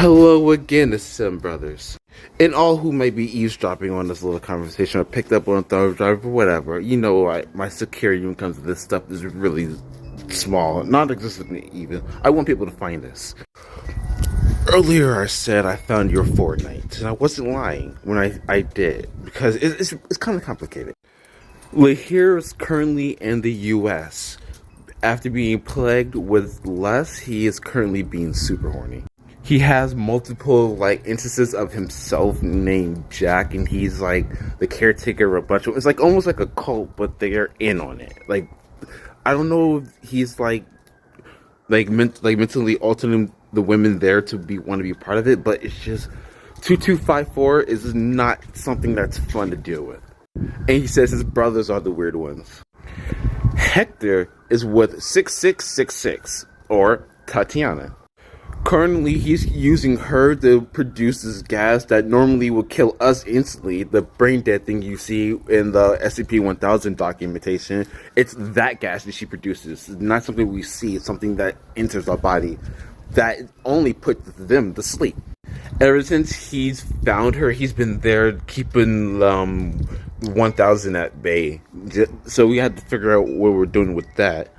Hello again, Asem brothers. And all who may be eavesdropping on this little conversation or picked up on a third drive or whatever, you know, my security when it comes to this stuff is really small, non-existent even. I want people to find this. Earlier I said I found your Fortnite, and I wasn't lying when I did, because it's kind of complicated. Lahir is currently in the US. After being plagued with lust, he is currently being super horny. He has multiple instances of himself named Jack, and he's like the caretaker of a bunch of. It's like almost like a cult, but they're in on it. Like, I don't know if he's mentally altering the women there to want to be part of it, but it's just 2254 is not something that's fun to deal with. And he says his brothers are the weird ones. Hector is with 6666 or Tatiana. Currently, he's using her to produce this gas that normally would kill us instantly. The brain dead thing you see in the SCP-1000 documentation. It's that gas that she produces. It's not something we see. It's something that enters our body that only puts them to sleep. Ever since he's found her, he's been there keeping 1000 at bay. So we had to figure out what we're doing with that.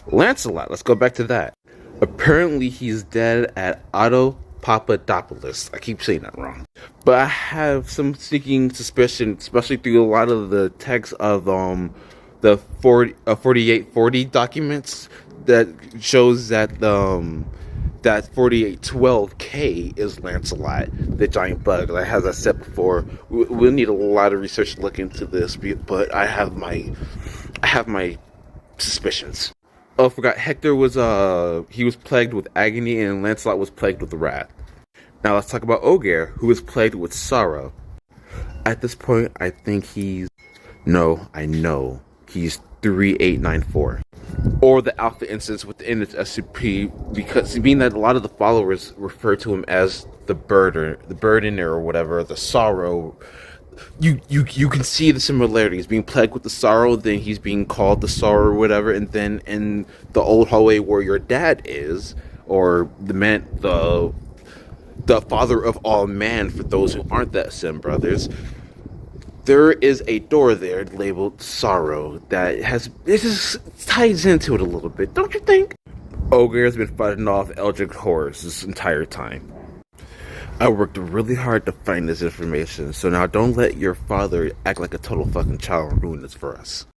Lancelot, let's go back to that. Apparently, he's dead at Otto Papadopoulos. I keep saying that wrong. But I have some sneaking suspicion, especially through a lot of the text of the 4840 documents that shows that that 4812K is Lancelot, the giant bug. Like, as I said before, we'll need a lot of research to look into this, but I have my suspicions. Oh, I forgot. Hector was he was plagued with agony, and Lancelot was plagued with wrath. Now let's talk about Ogier, who is plagued with sorrow. At this point, I think I know he's 3894, or the Alpha instance within its SCP, because being that a lot of the followers refer to him as the burden or whatever, the sorrow. You can see the similarities. Being plagued with the sorrow, then he's being called the sorrow or whatever, and then in the old hallway where your dad is, or the father of all man, for those who aren't that Sim brothers, there is a door there labeled sorrow that just ties into it a little bit, don't you think? Ogre has been fighting off eldritch horrors this entire time. I worked really hard to find this information, so now don't let your father act like a total fucking child and ruin this for us.